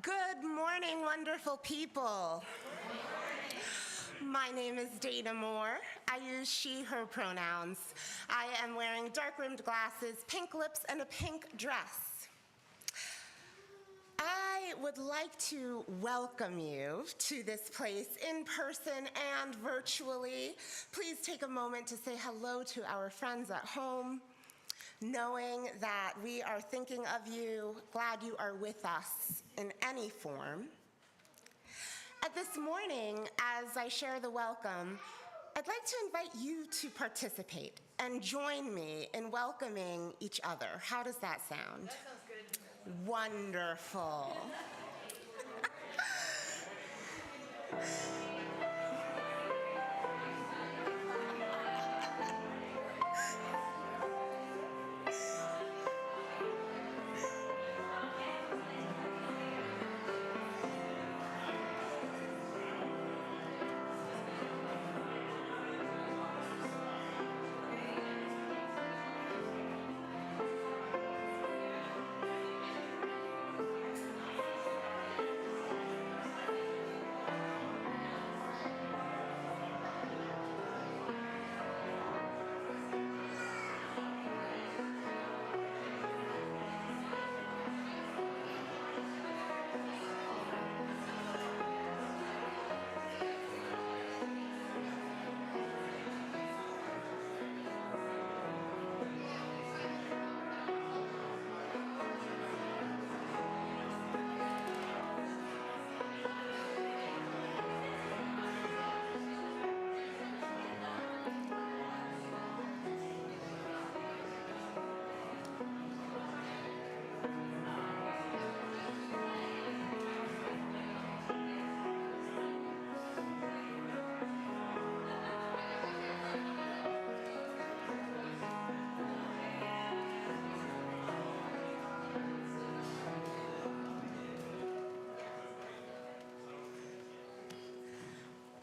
Good morning, wonderful people. My name is Dana Moore. I use she, her pronouns. I am wearing dark-rimmed glasses, pink lips, and a pink dress. I would like to welcome you to this place in person and virtually. Please take a moment to say hello to our friends at home, knowing that we are thinking of you, glad you are with us in any form. This morning, as I share the welcome, I'd like to invite you to participate and join me in welcoming each other. How does that sound? That sounds good. Wonderful.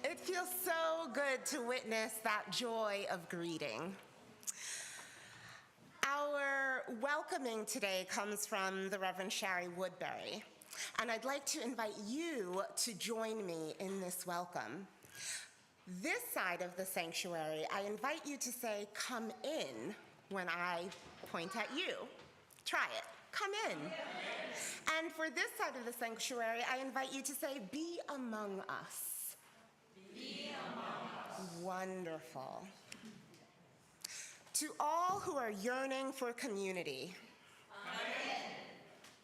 It feels so good to witness that joy of greeting. Our welcoming today comes from the Reverend Shari Woodbury, and I'd like to invite you to join me in this welcome. This side of the sanctuary, I invite you to say, "Come in," when I point at you. Try it. Come in. And for this side of the sanctuary, I invite you to say, "Be among us." Be among us. Wonderful. To all who are yearning for community. Amen.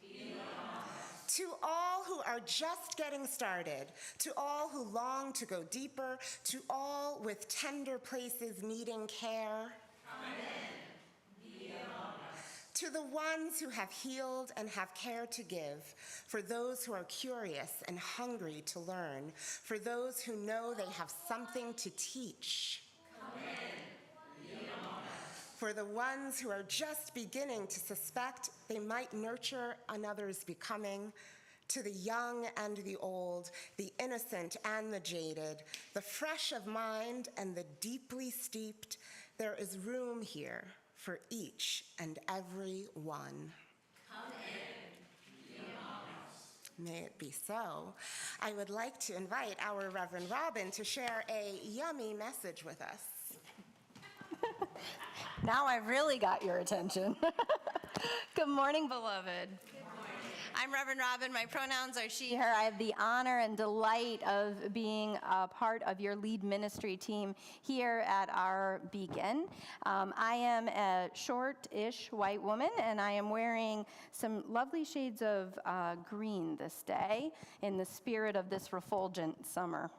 Be among us. To all who are just getting started, to all who long to go deeper, to all with tender places needing care. Amen. Be among us. To the ones who have healed and have care to give, for those who are curious and hungry to learn, for those who know they have something to teach. Come in. Be among us. For the ones who are just beginning to suspect they might nurture another's becoming, to the young and the old, the innocent and the jaded, the fresh of mind and the deeply steeped, there is room here for each and every one. Come in. Be among us. May it be so. I would like to invite our Reverend Robin to share a yummy message with us. Now I've really got your attention. Good morning, beloved. I'm Reverend Robin. My pronouns are she, her. I have the honor and delight of being a part of your lead ministry team here at our Beacon. I am a short-ish white woman, and I am wearing some lovely shades of green this day in the spirit of this refulgent summer.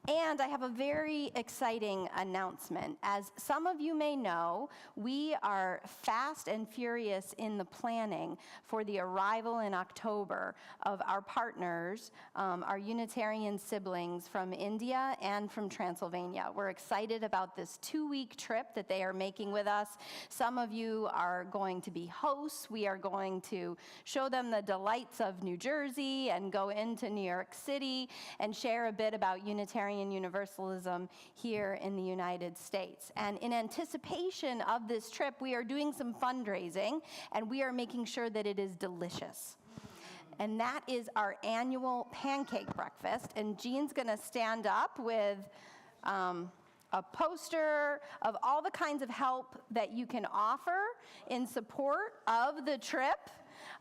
And I have a very exciting announcement. As some of you may know, we are fast and furious in the planning for the arrival in October of our partners, our Unitarian siblings from India and from Transylvania. We're excited about this 2-week trip that they are making with us. Some of you are going to be hosts. We are going to show them the delights of New Jersey and go into New York City and share a bit about Unitarian Universalism here in the United States. And in anticipation of this trip, we are doing some fundraising, and we are making sure that it is delicious. and that is our annual pancake breakfast. And Jean's going to stand up with a poster of all the kinds of help that you can offer in support of the trip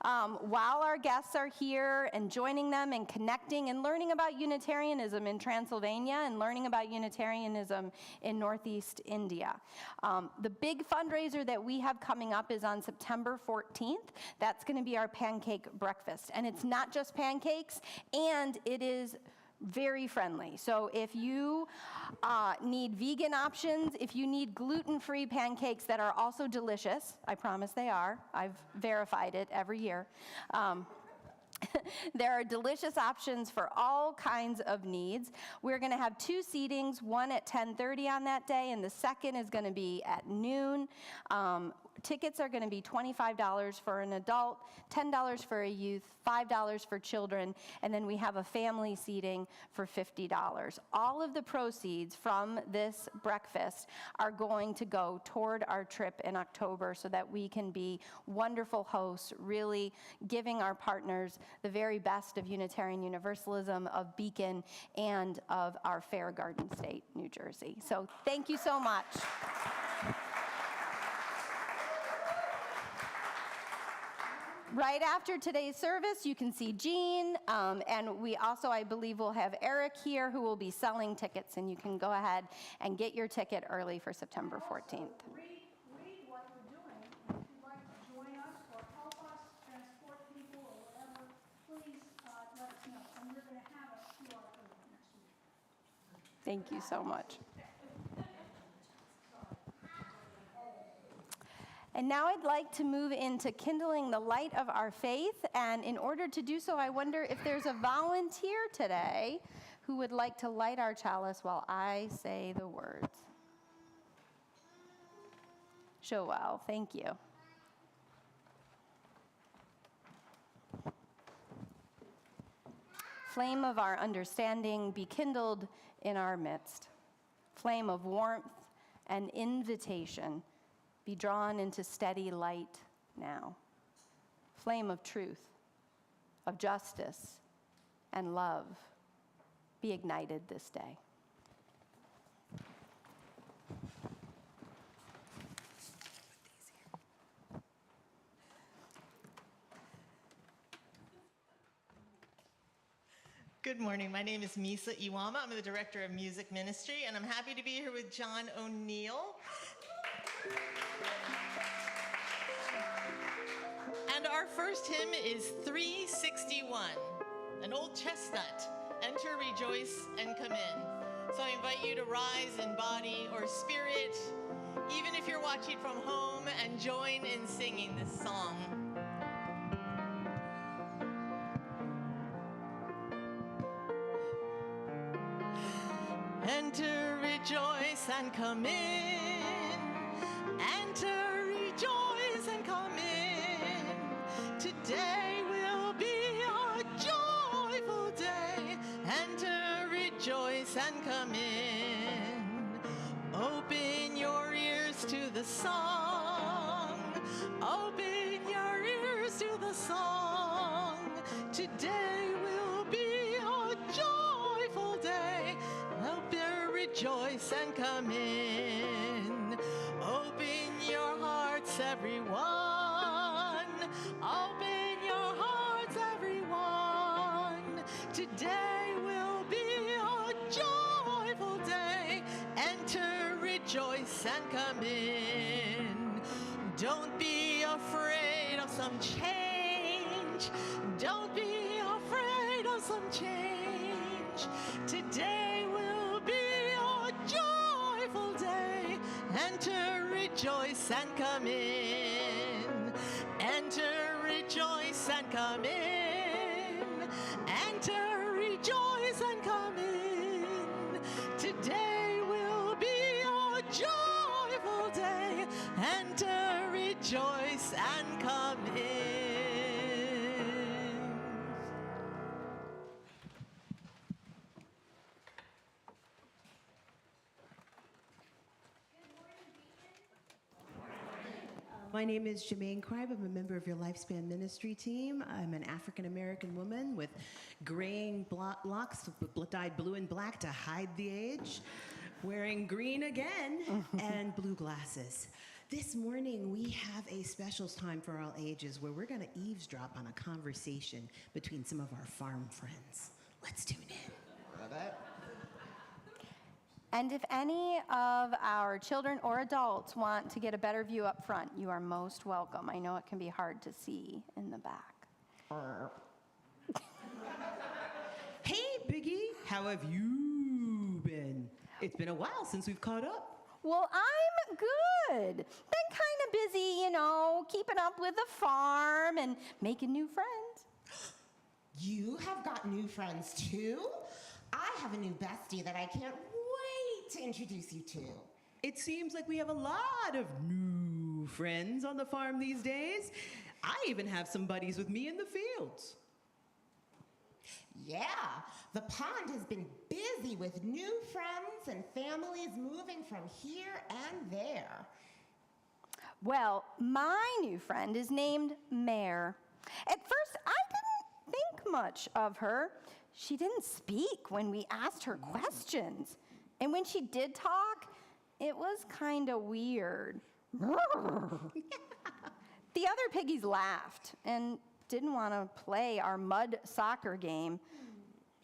while our guests are here, and joining them and connecting and learning about Unitarianism in Transylvania and learning about Unitarianism in Northeast India. The big fundraiser that we have coming up is on September 14th. That's going to be our pancake breakfast. And it's not just pancakes, and it is very friendly. So if you need vegan options, if you need gluten-free pancakes that are also delicious, I promise they are, I've verified it every year, there are delicious options for all kinds of needs. We're going to have 2 seatings, one at 10:30 on that day, and the second is going to be at noon. Tickets are going to be $25 for an adult, $10 for a youth, $5 for children, and then we have a family seating for $50. All of the proceeds from this breakfast are going to go toward our trip in October so that we can be wonderful hosts, really giving our partners the very best of Unitarian Universalism, of Beacon, and of our fair Garden State, New Jersey. So thank you so much. Right after today's service, you can see Jean, and we also, I believe, will have Eric here who will be selling tickets, and you can go ahead and get your ticket early for September 14th. Read what we're doing. If you'd like to join us or help us transport people or whatever, please let us know. And we're going to have a QR code next week. Thank you so much. And now I'd like to move into kindling the light of our faith. And in order to do so, I wonder if there's a volunteer today who would like to light our chalice while I say the words. Joelle, thank you. Flame of our understanding, be kindled in our midst. Flame of warmth and invitation, be drawn into steady light now. Flame of truth, of justice, and love, be ignited this day. Good morning. My name is Misa Iwama. I'm the Director of Music Ministry, and I'm happy to be here with John O'Neill. And our first hymn is 361, an old chestnut. Enter, rejoice, and come in. So I invite you to rise in body or spirit, even if you're watching from home, and join in singing this song. Enter, rejoice, and come in. Enter, rejoice, and come in. Today will be a joyful day. Enter, rejoice, and come in. Open your ears to the song. Open your ears to the song. Today will be a joyful day. Open, rejoice, and come in. Open your hearts, everyone. Open your hearts, everyone. Today will be a joyful day. Enter, rejoice, and come in. Don't be afraid of some change. Don't be afraid of some change. Today will be a joyful day. Enter, rejoice, and come in. Enter, rejoice, and come in. Enter, rejoice, and come in. Today will be a joyful day. Enter, rejoice, and come in. My name is Jermaine Cribe. I'm a member of your Lifespan Ministry team. I'm an African-American woman with graying locks, dyed blue and black to hide the age, wearing green again, and blue glasses. This morning, we have a special time for all ages where we're going to eavesdrop on a conversation between some of our farm friends. Let's tune in. And if any of our children or adults want to get a better view up front, you are most welcome. I know it can be hard to see in the back. Hey, Biggie, how have you been? It's been a while since we've caught up. Well, I'm good. Been kind of busy, keeping up with the farm and making new friends. You have got new friends too? I have a new bestie that I can't wait to introduce you to. It seems like we have a lot of new friends on the farm these days. I even have some buddies with me in the fields. Yeah, the pond has been busy with new friends and families moving from here and there. Well, my new friend is named Mare. At first, I didn't think much of her. She didn't speak when we asked her questions. And when she did talk, it was kind of weird. The other piggies laughed and didn't want to play our mud soccer game,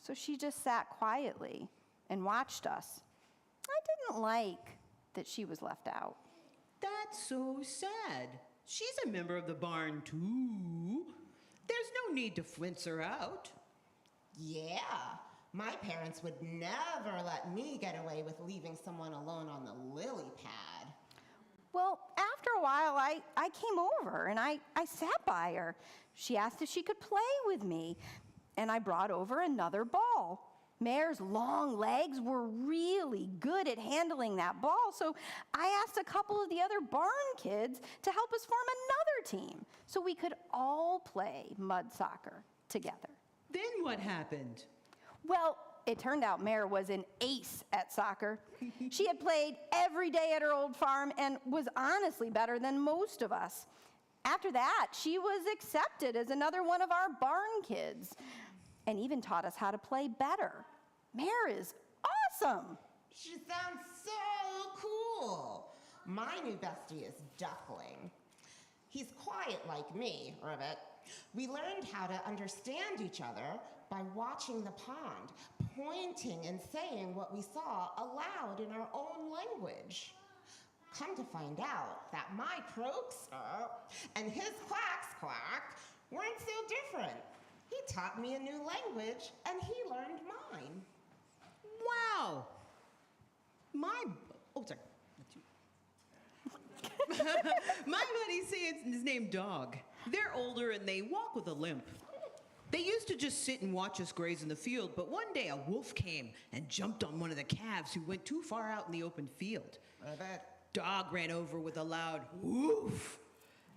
so she just sat quietly and watched us. I didn't like that she was left out. That's so sad. She's a member of the barn, too. There's no need to flinch her out. Yeah, my parents would never let me get away with leaving someone alone on the lily pad. Well, after a while, I came over and I sat by her. She asked if she could play with me, and I brought over another ball. Mare's long legs were really good at handling that ball, so I asked a couple of the other barn kids to help us form another team so we could all play mud soccer together. Then what happened? Well, it turned out Mare was an ace at soccer. She had played every day at her old farm and was honestly better than most of us. After that, she was accepted as another one of our barn kids and even taught us how to play better. Mare is awesome. She sounds so cool. My new bestie is Duckling. He's quiet like me, Ribbit. We learned how to understand each other by watching the pond, pointing and saying what we saw aloud in our own language. Come to find out that my croaks and his quacks quack weren't so different. He taught me a new language and he learned mine. Wow. Sorry. My buddies say it's his name Dog. They're older and they walk with a limp. They used to just sit and watch us graze in the field, but one day a wolf came and jumped on one of the calves who went too far out in the open field. Dog ran over with a loud woof.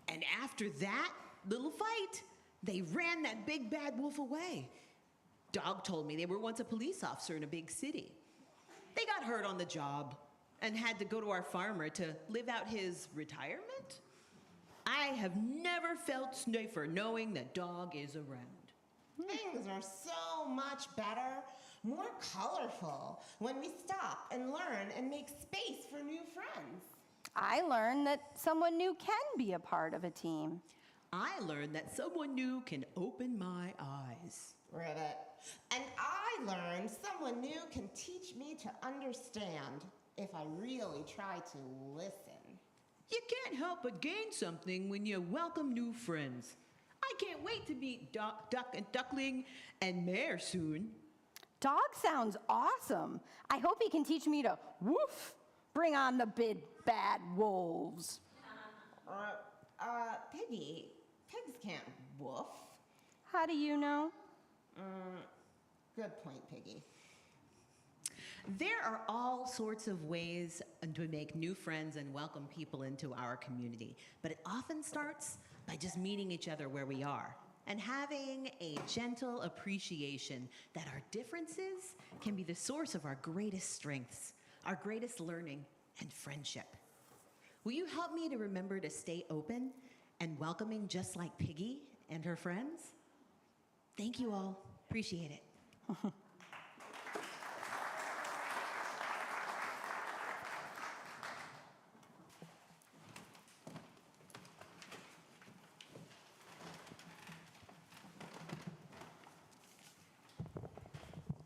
And after that little fight, they ran that big bad wolf away. Dog told me they were once a police officer in a big city. They got hurt on the job and had to go to our farmer to live out his retirement. I have never felt safer knowing that Dog is around. Things are so much better, more colorful, when we stop and learn and make space for new friends. I learned that someone new can be a part of a team. I learned that someone new can open my eyes. Ribbit. And I learned someone new can teach me to understand if I really try to listen. You can't help but gain something when you welcome new friends. I can't wait to meet Duckling and Mare soon. Dog sounds awesome. I hope he can teach me to woof, bring on the big bad wolves. Piggy, pigs can't woof. How do you know? Good point, Piggy. There are all sorts of ways to make new friends and welcome people into our community, but it often starts by just meeting each other where we are and having a gentle appreciation that our differences can be the source of our greatest strengths, our greatest learning, and friendship. Will you help me to remember to stay open and welcoming just like Piggy and her friends? Thank you all. Appreciate it.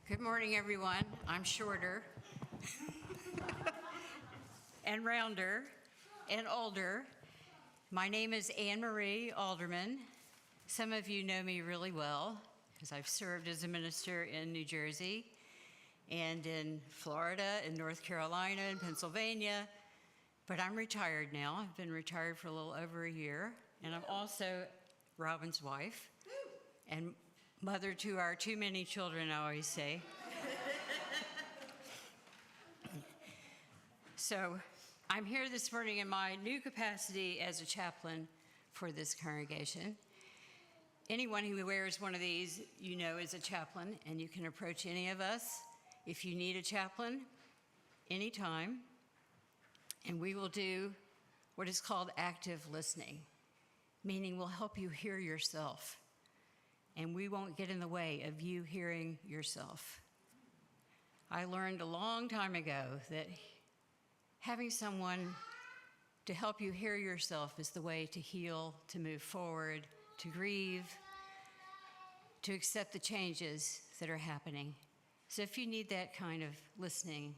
Good morning, everyone. I'm shorter and rounder and older. My name is Anne Marie Alderman. Some of you know me really well because I've served as a minister in New Jersey and in Florida and North Carolina and Pennsylvania, but I'm retired now. I've been retired for a little over a year, and I'm also Robin's wife and mother to our too many children, I always say. So I'm here this morning in my new capacity as a chaplain for this congregation. Anyone who wears one of these, you know, is a chaplain, and you can approach any of us if you need a chaplain anytime, and we will do what is called active listening, meaning we'll help you hear yourself, and we won't get in the way of you hearing yourself. I learned a long time ago that having someone to help you hear yourself is the way to heal, to move forward, to grieve, to accept the changes that are happening. So if you need that kind of listening,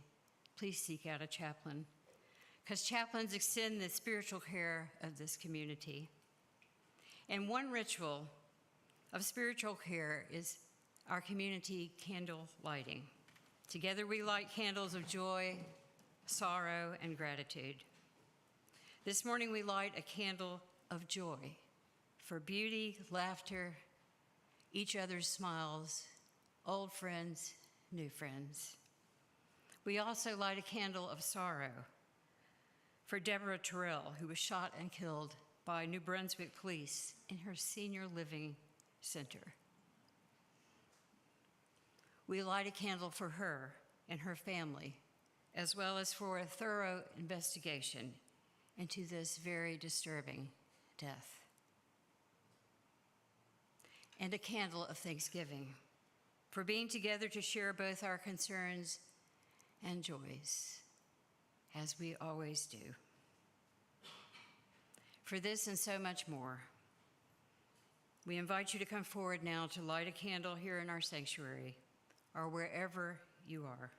please seek out a chaplain, because chaplains extend the spiritual care of this community. And one ritual of spiritual care is our community candle lighting. Together we light candles of joy, sorrow, and gratitude. This morning we light a candle of joy for beauty, laughter, each other's smiles, old friends, new friends. We also light a candle of sorrow for Deborah Terrell, who was shot and killed by New Brunswick police in her senior living center. We light a candle for her and her family, as well as for a thorough investigation into this very disturbing death. And a candle of thanksgiving for being together to share both our concerns and joys, as we always do. For this and so much more, we invite you to come forward now to light a candle here in our sanctuary or wherever you are.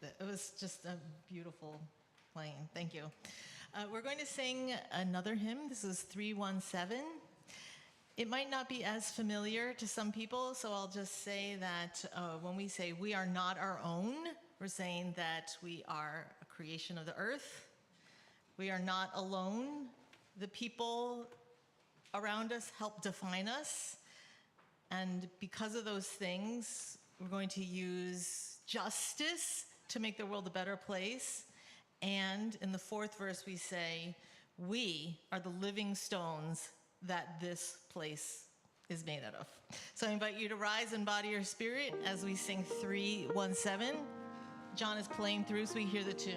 It was just a beautiful playing. Thank you. We're going to sing another hymn. This is 317. It might not be as familiar to some people, so I'll just say that when we say we are not our own, we're saying that we are a creation of the earth. We are not alone. The people around us help define us. And because of those things, we're going to use justice to make the world a better place. And in the fourth verse, we say, we are the living stones that this place is made out of. So I invite you to rise in body or spirit as we sing 317. John is playing through so we hear the tune.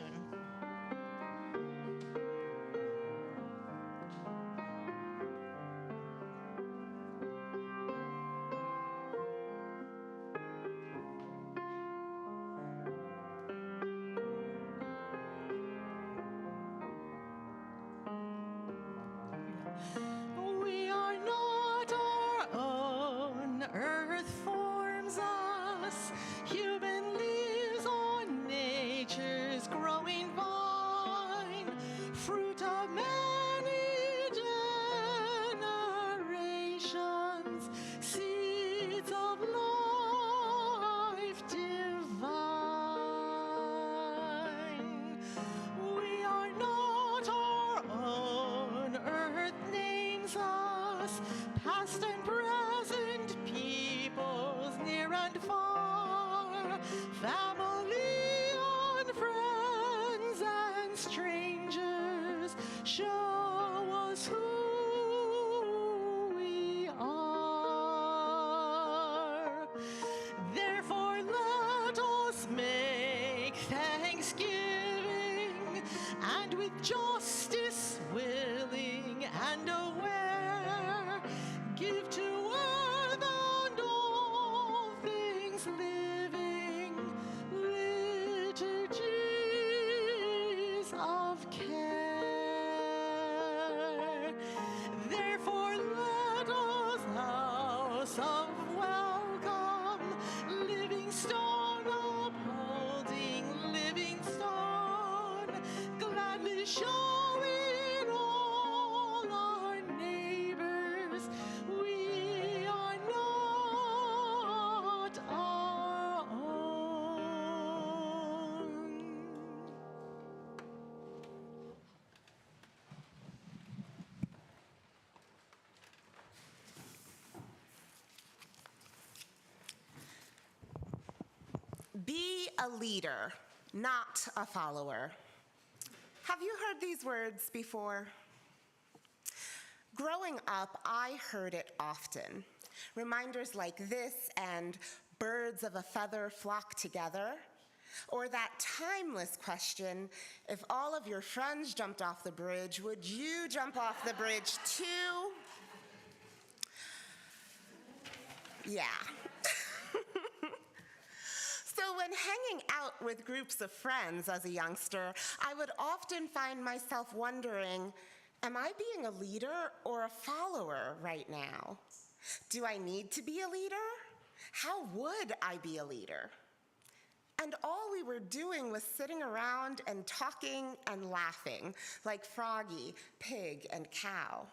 We are not our own, earth forms us, human lives on nature's growing vine, fruit of many generations, seeds of life divine. We are not our own, earth names us, past and present, peoples near and far, family and friends and strangers, show us who we are. Therefore let us make thanksgiving, and with justice willing and aware, give to earth and all things living liturgies of care. Therefore let us, house of welcome, living stone upholding living stone, gladly showing all our neighbors we are not our own. Be a leader, not a follower. Have you heard these words before? Growing up, I heard it often. Reminders like this and birds of a feather flock together, or that timeless question, if all of your friends jumped off the bridge, would you jump off the bridge too? Yeah. So when hanging out with groups of friends as a youngster, I would often find myself wondering, am I being a leader or a follower right now? Do I need to be a leader? How would I be a leader? And all we were doing was sitting around and talking and laughing, like Froggy, Pig, and Cow.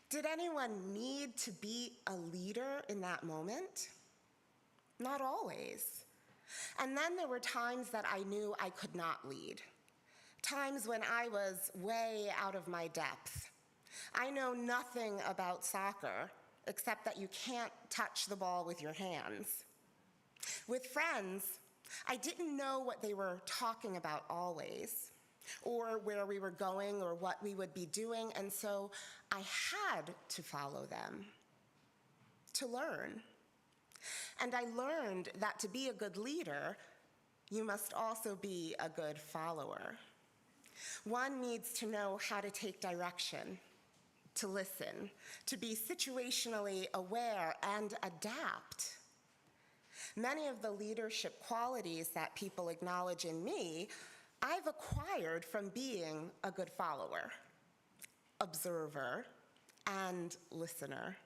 Did anyone need to be a leader in that moment? Not always. And then there were times that I knew I could not lead. Times when I was way out of my depth. I know nothing about soccer, except that you can't touch the ball with your hands. With friends, I didn't know what they were talking about always, or where we were going or what we would be doing, and so I had to follow them, to learn. And I learned that to be a good leader, you must also be a good follower. One needs to know how to take direction, to listen, to be situationally aware and adapt. Many of the leadership qualities that people acknowledge in me, I've acquired from being a good follower, observer, and listener.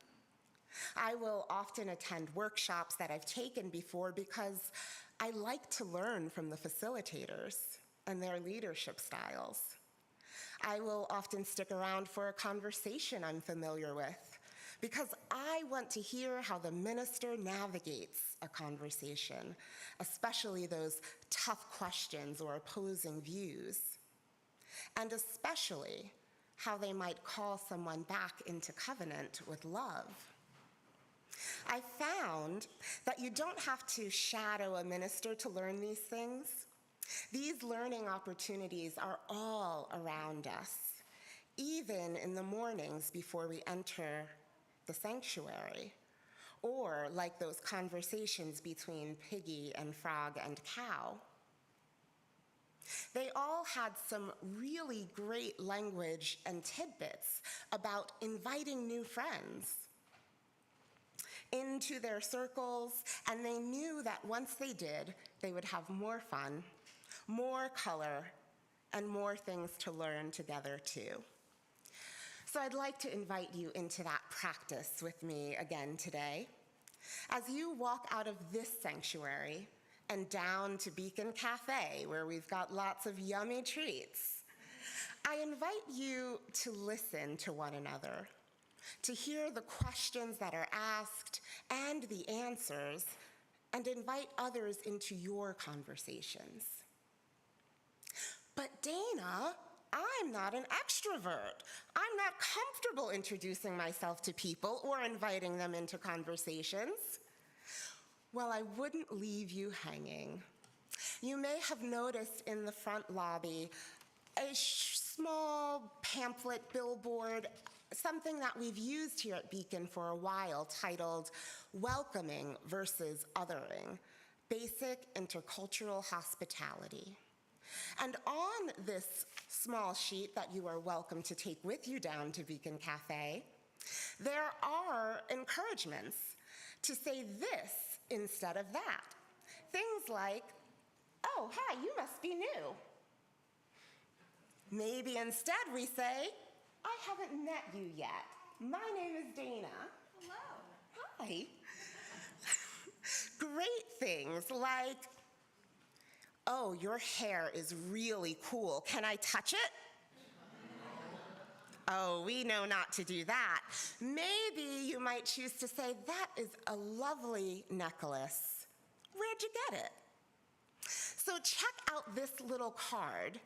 I will often attend workshops that I've taken before because I like to learn from the facilitators and their leadership styles. I will often stick around for a conversation I'm familiar with because I want to hear how the minister navigates a conversation, especially those tough questions or opposing views, and especially how they might call someone back into covenant with love. I found that you don't have to shadow a minister to learn these things. These learning opportunities are all around us, even in the mornings before we enter the sanctuary, or like those conversations between Piggy and Frog and Cow. They all had some really great language and tidbits about inviting new friends into their circles, and they knew that once they did, they would have more fun, more color, and more things to learn together too. So I'd like to invite you into that practice with me again today. As you walk out of this sanctuary and down to Beacon Cafe, where we've got lots of yummy treats, I invite you to listen to one another, to hear the questions that are asked and the answers, and invite others into your conversations. But Dana, I'm not an extrovert. I'm not comfortable introducing myself to people or inviting them into conversations. Well, I wouldn't leave you hanging. You may have noticed in the front lobby a small pamphlet billboard, something that we've used here at Beacon for a while, titled Welcoming versus Othering, Basic Intercultural Hospitality. And on this small sheet that you are welcome to take with you down to Beacon Cafe, there are encouragements to say this instead of that. Things like, oh, hi, you must be new. Maybe instead we say, I haven't met you yet. My name is Dana. Hello. Hi. Great things like, oh, your hair is really cool. Can I touch it? Oh, we know not to do that. Maybe you might choose to say, that is a lovely necklace. Where'd you get it? So check out this little card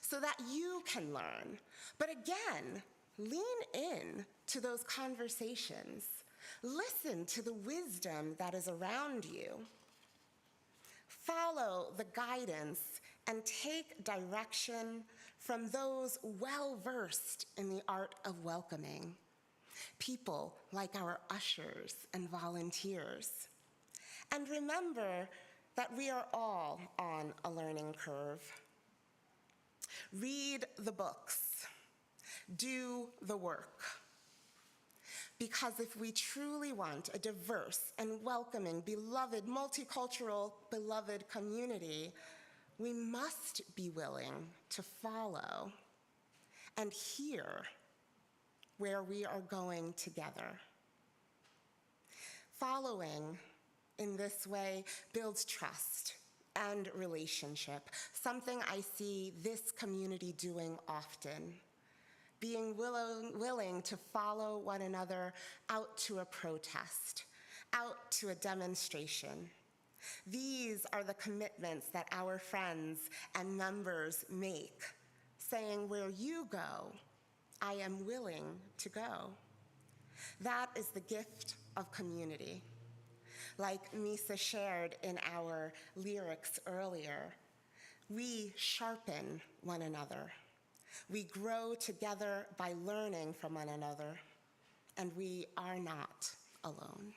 so that you can learn. But again, lean in to those conversations. Listen to the wisdom that is around you. Follow the guidance and take direction from those well-versed in the art of welcoming, people like our ushers and volunteers. And remember that we are all on a learning curve. Read the books, do the work. Because if we truly want a diverse and welcoming, beloved, multicultural, beloved community, we must be willing to follow and hear where we are going together. Following in this way builds trust and relationship, something I see this community doing often. Being willing to follow one another out to a protest, out to a demonstration. These are the commitments that our friends and members make, saying, where you go, I am willing to go. That is the gift of community. Like Misa shared in our lyrics earlier, we sharpen one another. We grow together by learning from one another, and we are not alone.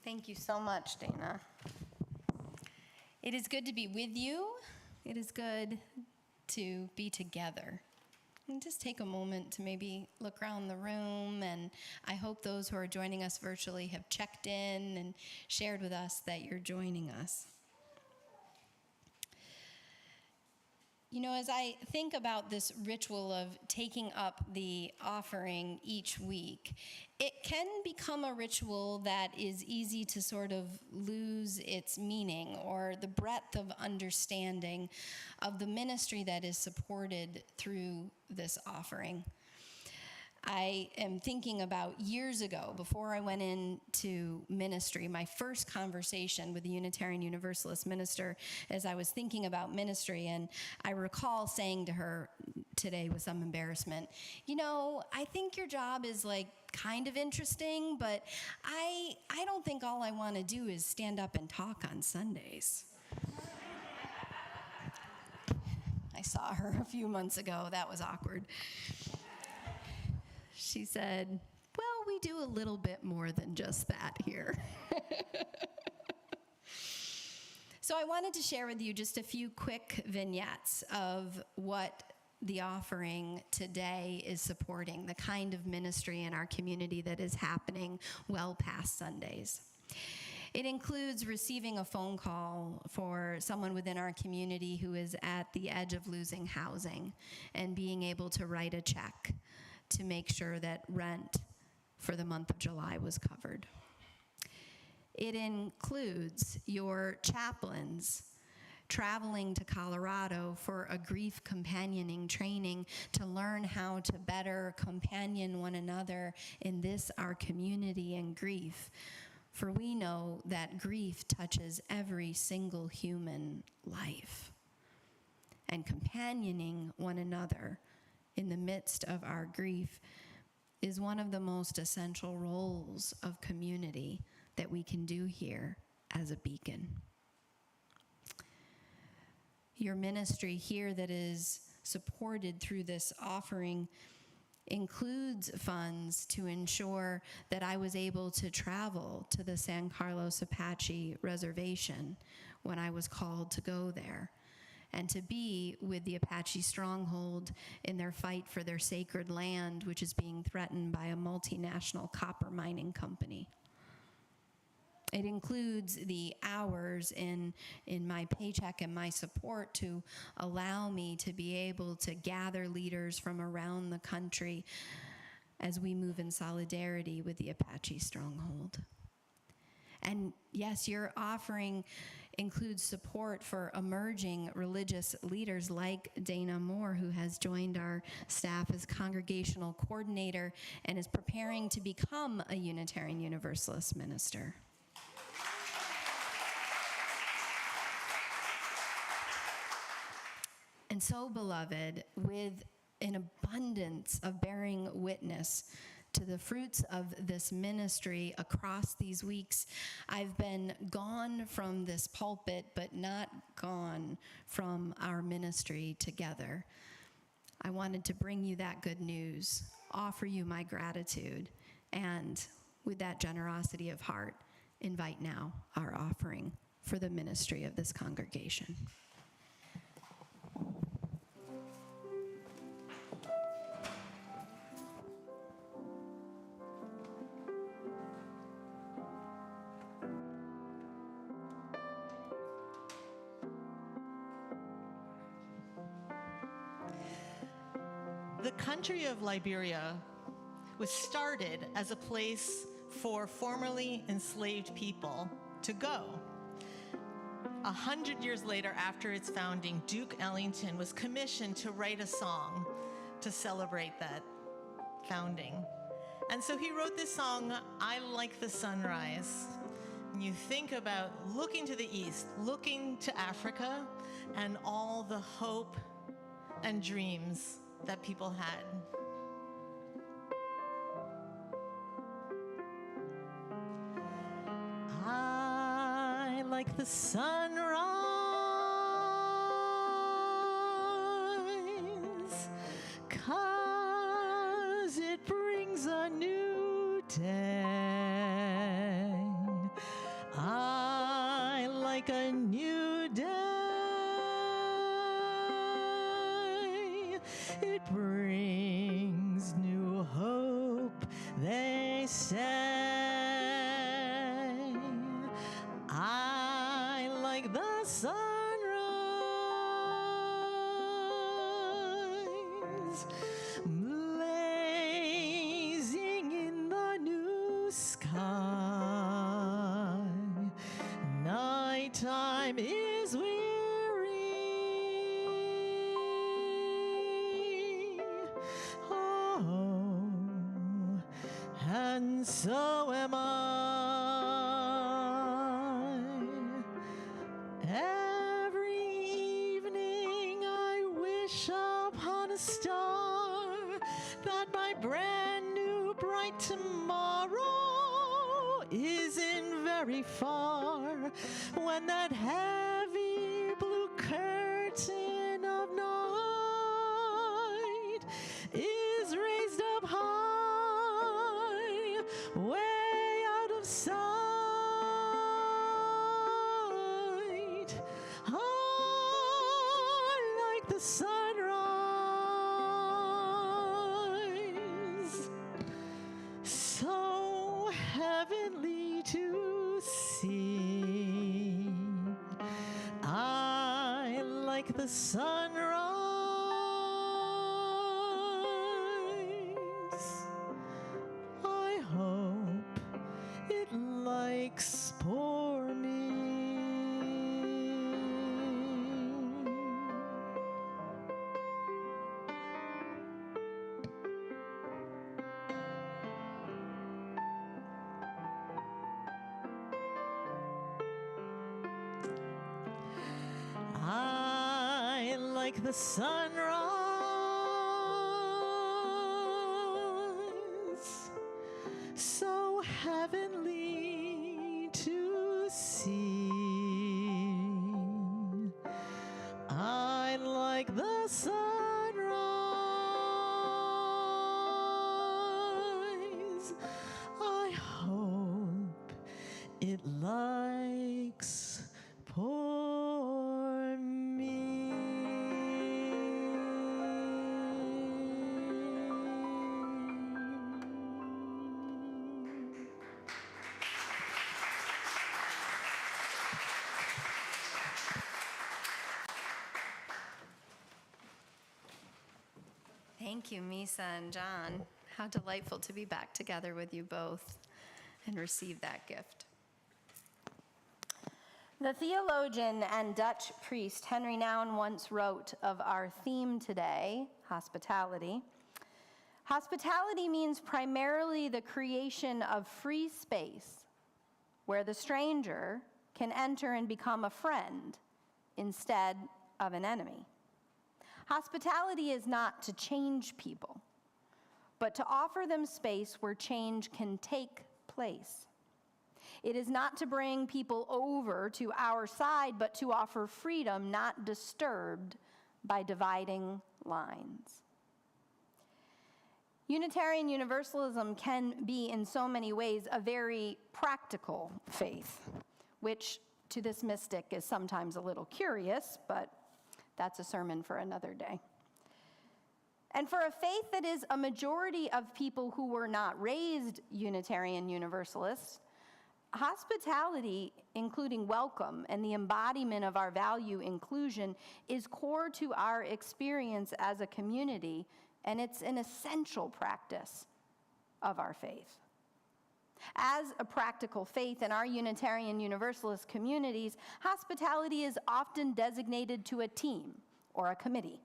Thank you so much, Dana. It is good to be with you. It is good to be together. And just take a moment to maybe look around the room, and I hope those who are joining us virtually have checked in and shared with us that you're joining us. You know, as I think about this ritual of taking up the offering each week, it can become a ritual that is easy to sort of lose its meaning or the breadth of understanding of the ministry that is supported through this offering. I am thinking about years ago, before I went into ministry, my first conversation with a Unitarian Universalist minister as I was thinking about ministry, and I recall saying to her today with some embarrassment, you know, I think your job is like kind of interesting, but I don't think all I want to do is stand up and talk on Sundays. I saw her a few months ago. That was awkward. She said, well, we do a little bit more than just that here. So I wanted to share with you just a few quick vignettes of what the offering today is supporting, the kind of ministry in our community that is happening well past Sundays. It includes receiving a phone call for someone within our community who is at the edge of losing housing and being able to write a check to make sure that rent for the month of July was covered. It includes your chaplains traveling to Colorado for a grief companioning training to learn how to better companion one another in this, our community, and grief. For we know that grief touches every single human life. And companioning one another in the midst of our grief is one of the most essential roles of community that we can do here as a beacon. Your ministry here that is supported through this offering includes funds to ensure that I was able to travel to the San Carlos Apache Reservation when I was called to go there, and to be with the Apache Stronghold in their fight for their sacred land, which is being threatened by a multinational copper mining company. It includes the hours in my paycheck and my support to allow me to be able to gather leaders from around the country as we move in solidarity with the Apache Stronghold. And yes, your offering includes support for emerging religious leaders like Dana Moore, who has joined our staff as congregational coordinator and is preparing to become a Unitarian Universalist minister. And so, beloved, with an abundance of bearing witness to the fruits of this ministry across these weeks, I've been gone from this pulpit, but not gone from our ministry together. I wanted to bring you that good news, offer you my gratitude, and with that generosity of heart, invite now our offering for the ministry of this congregation. The country of Liberia was started as a place for formerly enslaved people to go. 100 years later, after its founding, Duke Ellington was commissioned to write a song to celebrate that founding. And so he wrote this song, I Like the Sunrise. And you think about looking to the east, looking to Africa, and all the hope and dreams that people had. I like the sunrise, 'cause it brings a new day. I like a new day. It brings new hope, they say. I like the sunrise, blazing in the new sky. Nighttime is weary. Oh, and so am I. Every evening I wish upon a star that my brand new bright tomorrow isn't very far. When that heavy blue curtain of night is raised up high, way out of sight, I like the sunrise, so heavenly to see. I like the sunrise. I hope it likes poor me. I like the sunrise, so heavenly to see. I like the sunrise. I hope it likes poor me. Thank you, Misa and John. How delightful to be back together with you both and receive that gift. The theologian and Dutch priest Henry Nouwen once wrote of our theme today, hospitality. Hospitality means primarily the creation of free space where the stranger can enter and become a friend instead of an enemy. Hospitality is not to change people, but to offer them space where change can take place. It is not to bring people over to our side, but to offer freedom not disturbed by dividing lines. Unitarian Universalism can be, in so many ways, a very practical faith, which to this mystic is sometimes a little curious, but that's a sermon for another day. And for a faith that is a majority of people who were not raised Unitarian Universalists, hospitality, including welcome and the embodiment of our value inclusion, is core to our experience as a community, and it's an essential practice of our faith. As a practical faith in our Unitarian Universalist communities, hospitality is often designated to a team or a committee.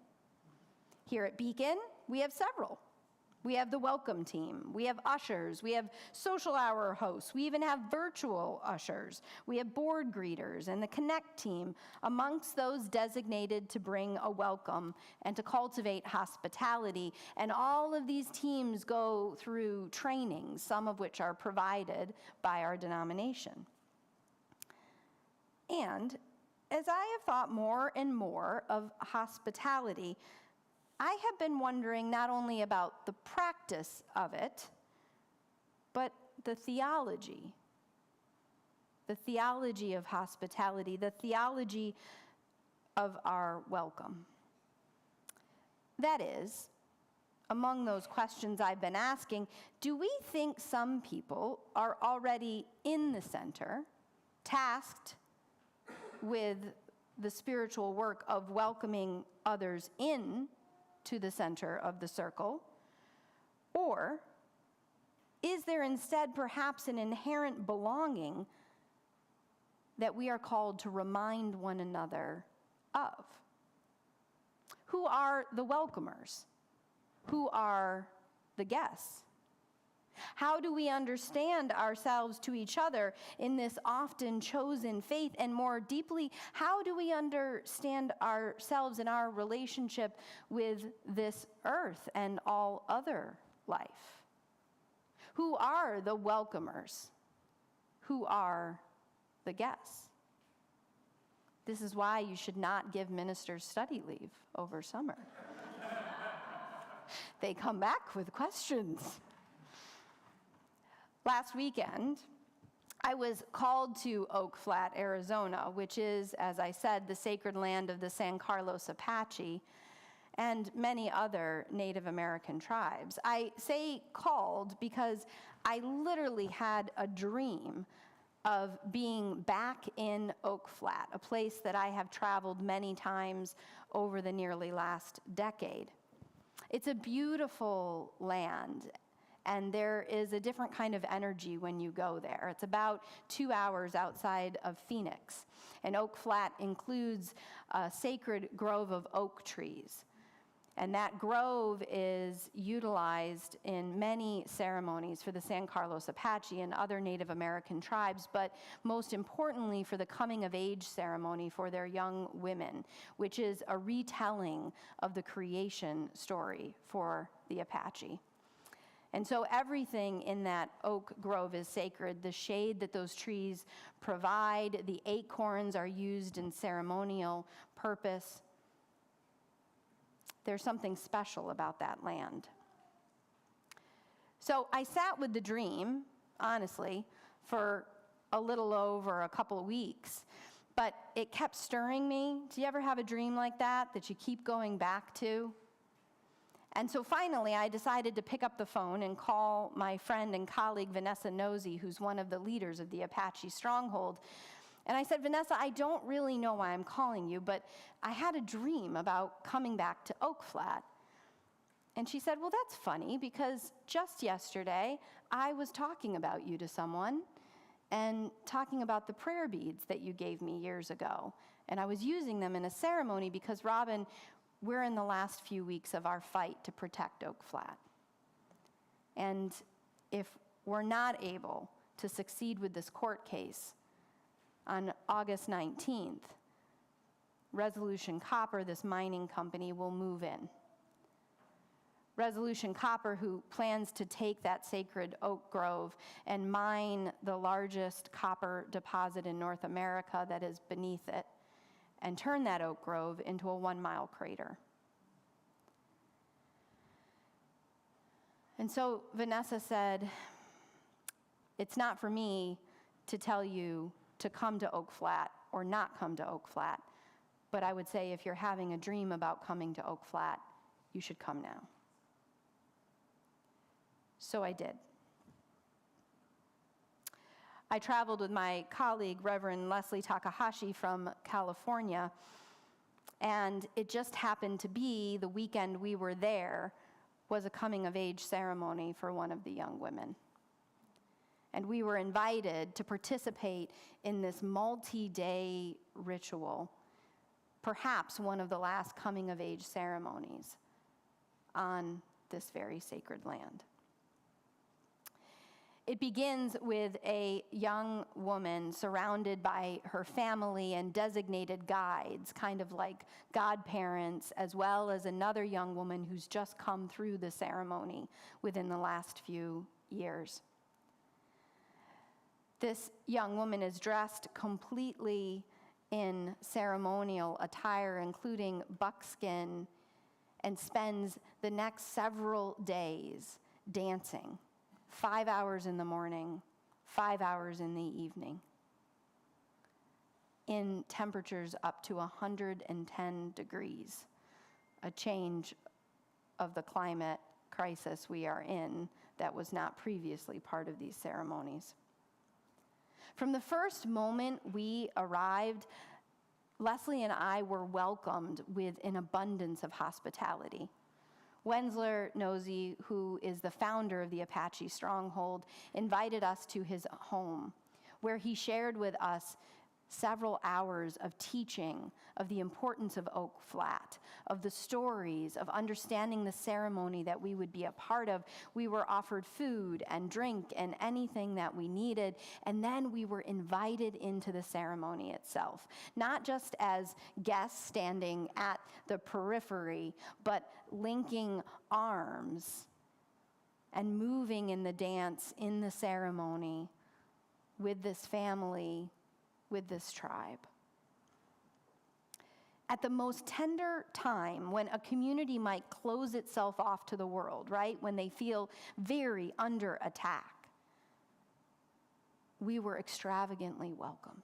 Here at Beacon, we have several. We have the welcome team, we have ushers, we have social hour hosts, we even have virtual ushers, we have board greeters and the connect team, amongst those designated to bring a welcome and to cultivate hospitality. And all of these teams go through trainings, some of which are provided by our denomination. And as I have thought more and more of hospitality, I have been wondering not only about the practice of it, but the theology of hospitality, the theology of our welcome. That is, among those questions I've been asking, do we think some people are already in the center, tasked with the spiritual work of welcoming others in to the center of the circle? Or is there instead perhaps an inherent belonging that we are called to remind one another of? Who are the welcomers? Who are the guests? How do we understand ourselves to each other in this often chosen faith? And more deeply, how do we understand ourselves in our relationship with this earth and all other life? Who are the welcomers? Who are the guests? This is why you should not give ministers study leave over summer. They come back with questions. Last weekend, I was called to Oak Flat, Arizona, which is, as I said, the sacred land of the San Carlos Apache and many other Native American tribes. I say called because I literally had a dream of being back in Oak Flat, a place that I have traveled many times over the nearly last decade. It's a beautiful land, and there is a different kind of energy when you go there. It's about 2 hours outside of Phoenix, and Oak Flat includes a sacred grove of oak trees. And that grove is utilized in many ceremonies for the San Carlos Apache and other Native American tribes, but most importantly for the coming of age ceremony for their young women, which is a retelling of the creation story for the Apache. And so everything in that oak grove is sacred. The shade that those trees provide, the acorns are used in ceremonial purpose. There's something special about that land. So I sat with the dream, honestly, for a little over a couple of weeks, but it kept stirring me. Do you ever have a dream like that you keep going back to? And so finally, I decided to pick up the phone and call my friend and colleague, Vanessa Nosey, who's one of the leaders of the Apache Stronghold. And I said, Vanessa, I don't really know why I'm calling you, but I had a dream about coming back to Oak Flat. And she said, well, that's funny, because just yesterday, I was talking about you to someone and talking about the prayer beads that you gave me years ago. And I was using them in a ceremony because, Robin, we're in the last few weeks of our fight to protect Oak Flat. And if we're not able to succeed with this court case, on August 19th, Resolution Copper, this mining company, will move in. Resolution Copper, who plans to take that sacred oak grove and mine the largest copper deposit in North America that is beneath it, and turn that oak grove into a 1-mile crater. And so Vanessa said, it's not for me to tell you to come to Oak Flat or not come to Oak Flat, but I would say if you're having a dream about coming to Oak Flat, you should come now. So I did. I traveled with my colleague, Reverend Leslie Takahashi from California, and it just happened to be the weekend we were there was a coming of age ceremony for one of the young women. And we were invited to participate in this multi-day ritual, perhaps one of the last coming of age ceremonies on this very sacred land. It begins with a young woman surrounded by her family and designated guides, kind of like godparents, as well as another young woman who's just come through the ceremony within the last few years. This young woman is dressed completely in ceremonial attire, including buckskin, and spends the next several days dancing, 5 hours in the morning, 5 hours in the evening, in temperatures up to 110 degrees, a change of the climate crisis we are in that was not previously part of these ceremonies. From the first moment we arrived, Leslie and I were welcomed with an abundance of hospitality. Wensler Nosey, who is the founder of the Apache Stronghold, invited us to his home, where he shared with us several hours of teaching of the importance of Oak Flat, of the stories, of understanding the ceremony that we would be a part of. We were offered food and drink and anything that we needed, and then we were invited into the ceremony itself, not just as guests standing at the periphery, but linking arms and moving in the dance, in the ceremony, with this family, with this tribe. At the most tender time, when a community might close itself off to the world, right? When they feel very under attack, we were extravagantly welcomed.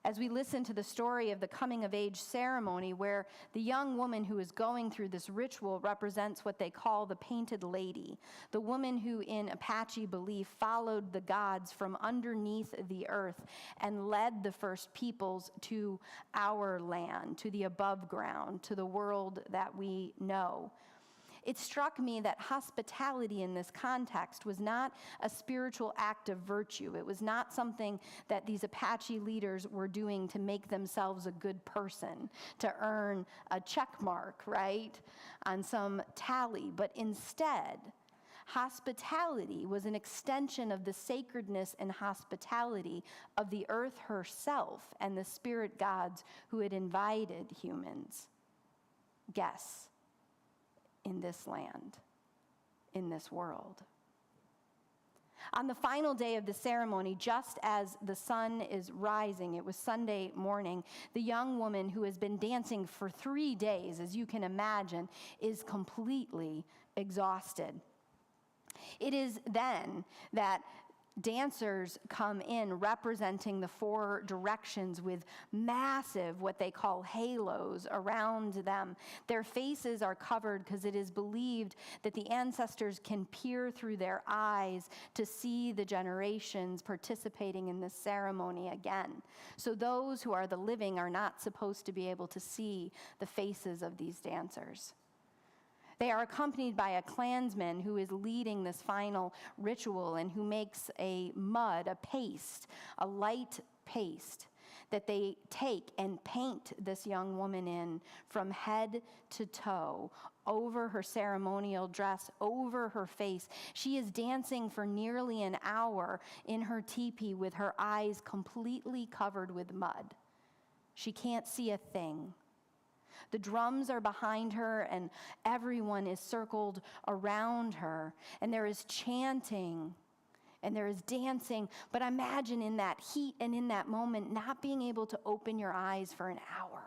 As we listen to the story of the coming of age ceremony, where the young woman who is going through this ritual represents what they call the painted lady, the woman who in Apache belief followed the gods from underneath the earth and led the first peoples to our land, to the above ground, to the world that we know. It struck me that hospitality in this context was not a spiritual act of virtue. It was not something that these Apache leaders were doing to make themselves a good person, to earn a check mark, right, on some tally. But instead, hospitality was an extension of the sacredness and hospitality of the earth herself and the spirit gods who had invited humans, guests, in this land, in this world. On the final day of the ceremony, just as the sun is rising, it was Sunday morning, the young woman who has been dancing for 3 days, as you can imagine, is completely exhausted. It is then that dancers come in representing the 4 directions with massive, what they call halos around them. Their faces are covered because it is believed that the ancestors can peer through their eyes to see the generations participating in this ceremony again. So those who are the living are not supposed to be able to see the faces of these dancers. They are accompanied by a clansman who is leading this final ritual and who makes a paste, a light paste, that they take and paint this young woman in from head to toe, over her ceremonial dress, over her face. She is dancing for nearly an hour in her teepee with her eyes completely covered with mud. She can't see a thing. The drums are behind her, and everyone is circled around her, and there is chanting, and there is dancing. But imagine in that heat and in that moment, not being able to open your eyes for an hour.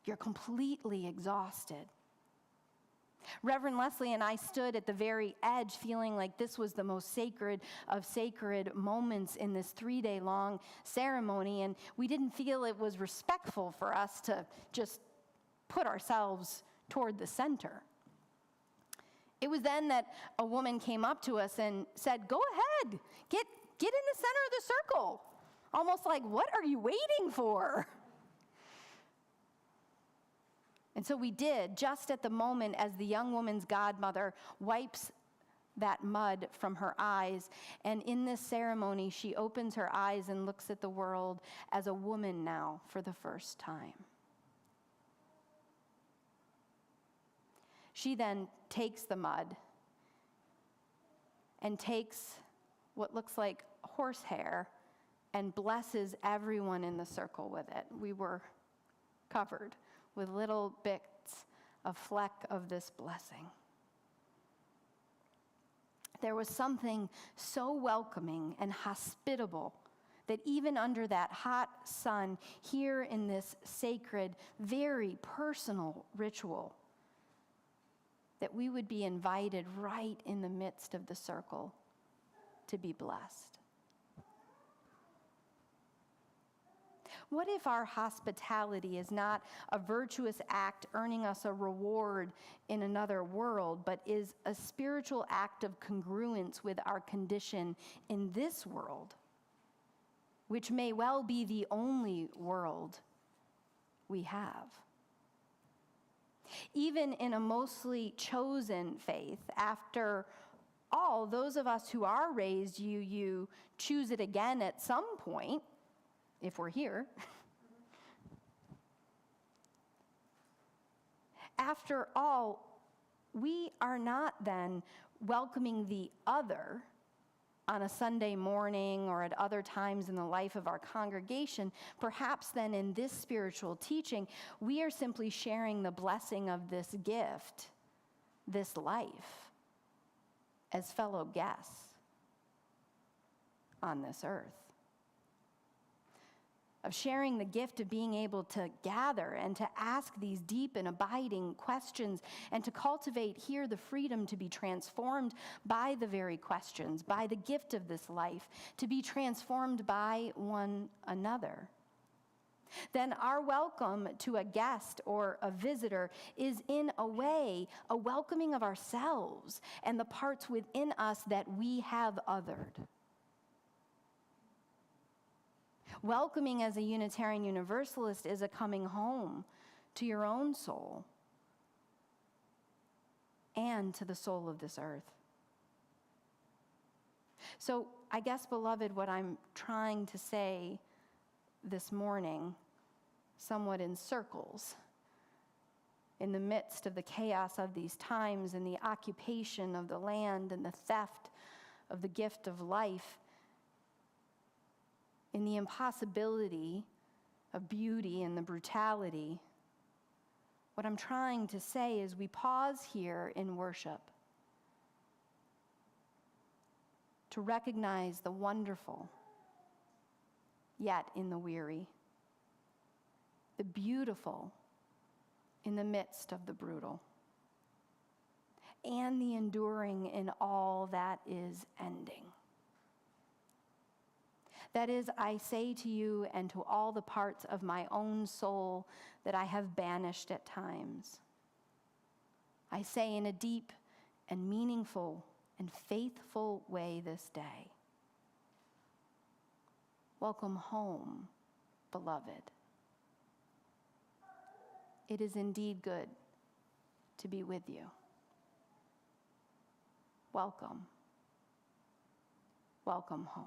You're completely exhausted. Reverend Leslie and I stood at the very edge, feeling like this was the most sacred of sacred moments in this 3-day-long ceremony, and we didn't feel it was respectful for us to just put ourselves toward the center. It was then that a woman came up to us and said, "Go ahead, get in the center of the circle." Almost like, what are you waiting for? And so we did, just at the moment as the young woman's godmother wipes that mud from her eyes. And in this ceremony, she opens her eyes and looks at the world as a woman now for the first time. She then takes the mud and takes what looks like horsehair and blesses everyone in the circle with it. We were covered with little bits of fleck of this blessing. There was something so welcoming and hospitable that even under that hot sun, here in this sacred, very personal ritual, that we would be invited right in the midst of the circle to be blessed. What if our hospitality is not a virtuous act earning us a reward in another world, but is a spiritual act of congruence with our condition in this world, which may well be the only world we have. Even in a mostly chosen faith, after all, those of us who are raised, you choose it again at some point, if we're here. After all, we are not then welcoming the other on a Sunday morning or at other times in the life of our congregation. Perhaps then in this spiritual teaching, we are simply sharing the blessing of this gift, this life, as fellow guests on this earth. Of sharing the gift of being able to gather and to ask these deep and abiding questions and to cultivate here the freedom to be transformed by the very questions, by the gift of this life, to be transformed by one another. Then our welcome to a guest or a visitor is in a way a welcoming of ourselves and the parts within us that we have othered. Welcoming as a Unitarian Universalist is a coming home to your own soul and to the soul of this earth. So I guess, beloved, what I'm trying to say this morning, somewhat in circles, in the midst of the chaos of these times and the occupation of the land and the theft of the gift of life, in the impossibility of beauty and the brutality, what I'm trying to say is we pause here in worship to recognize the wonderful, yet in the weary, the beautiful in the midst of the brutal, and the enduring in all that is ending. That is, I say to you and to all the parts of my own soul that I have banished at times, I say in a deep and meaningful and faithful way this day, welcome home, beloved. It is indeed good to be with you. Welcome. Welcome home.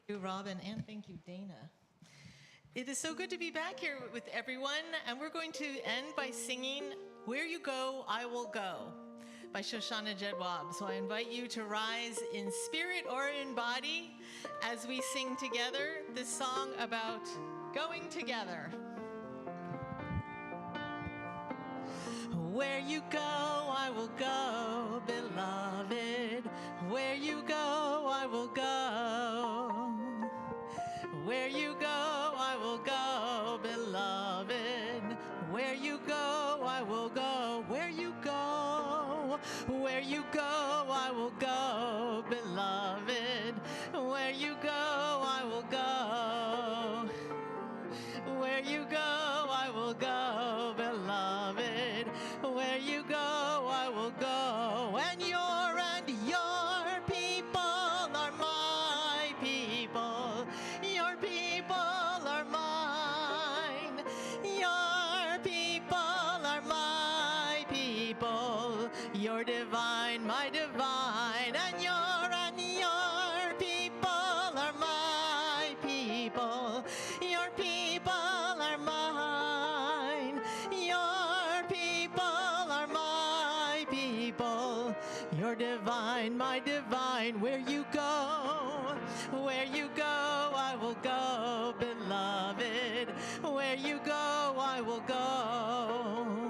Thank you, Robin, and thank you, Dana. It is so good to be back here with everyone, and we're going to end by singing Where You Go, I Will Go by Shoshana Jedwab. So I invite you to rise in spirit or in body as we sing together this song about going together. Where you go, I will go, beloved. Where you go, I will go. Where you go, I will go, beloved. Where you go, I will go. Where you go, where you go, I will go, beloved. Where you go, I will go. Where you go, I will go, beloved. Where you go, I will go. And your people are my people. Your people are mine. Your people are my people. You're divine, my divine. And your people are my people. Your people are mine. Your people are my people. You're divine, my divine. Where you go, I will go, beloved. Where you go, I will go.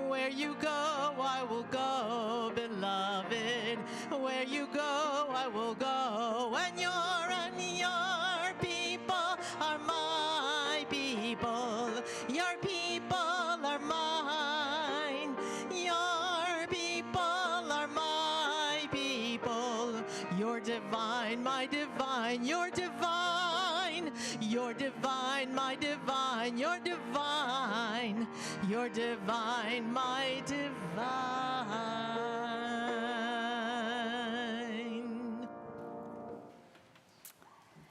Where you go, I will go, beloved. Where you go, I will go. And your people are my people. Your people are mine. Your people are my people. You're divine, my divine. You're divine. divine. You're divine, my divine. You're divine. You're divine, my divine.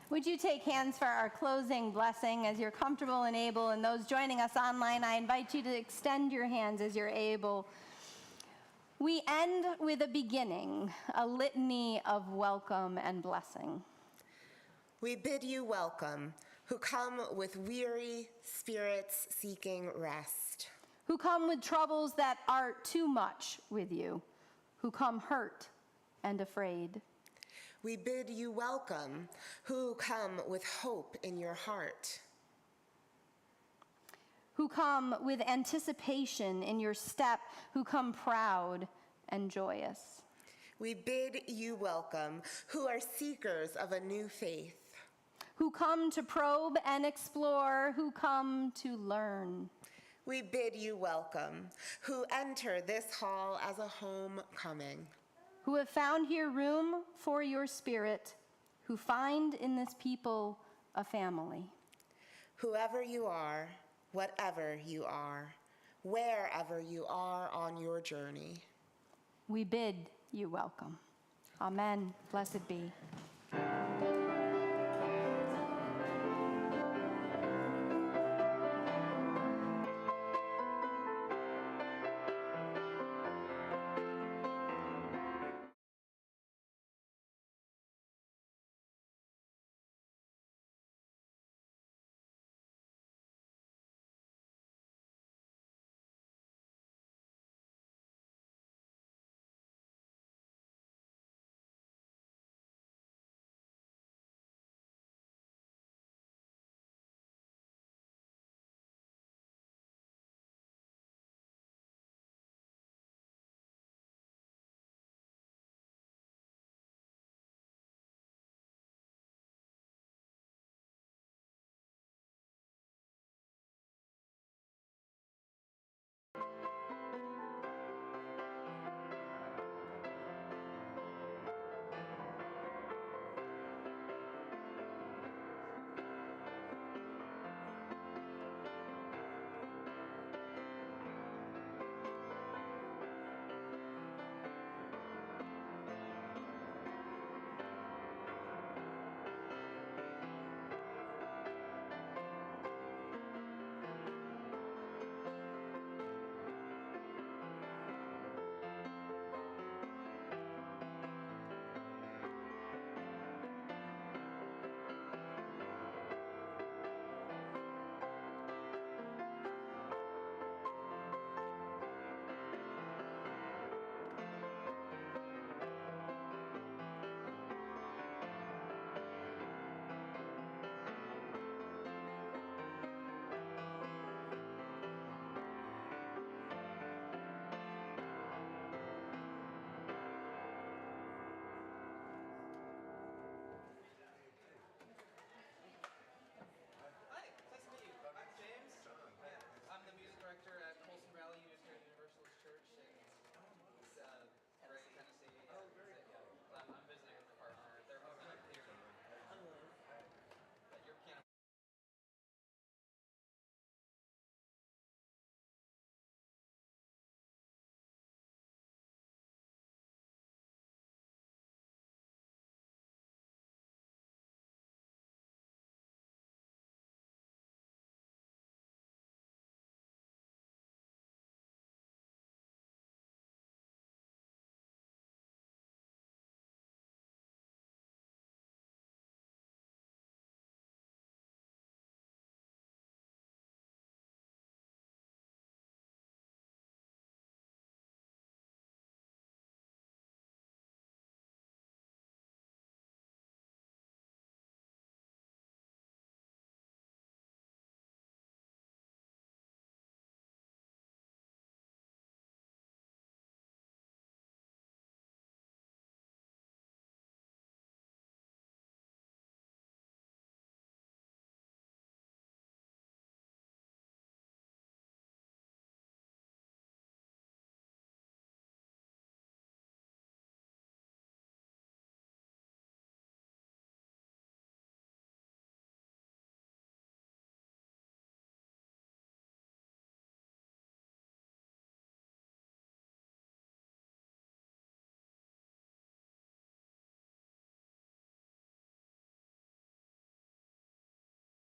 Would you take hands for our closing blessing as you're comfortable and able? And those joining us online, I invite you to extend your hands as you're able. We end with a beginning, a litany of welcome and blessing. We bid you welcome, who come with weary spirits seeking rest, Who come with troubles that are too much with you, who come hurt and afraid. We bid you welcome, who come with hope in your heart, Who come with anticipation in your step, who come proud and joyous. We bid you welcome, who are seekers of a new faith, Who come to probe and explore, who come to learn. We bid you welcome, who enter this hall as a homecoming, Who have found here room for your spirit, who find in this people a family. whoever you are, whatever you are, wherever you are on your journey. We bid you welcome. Amen. Blessed be.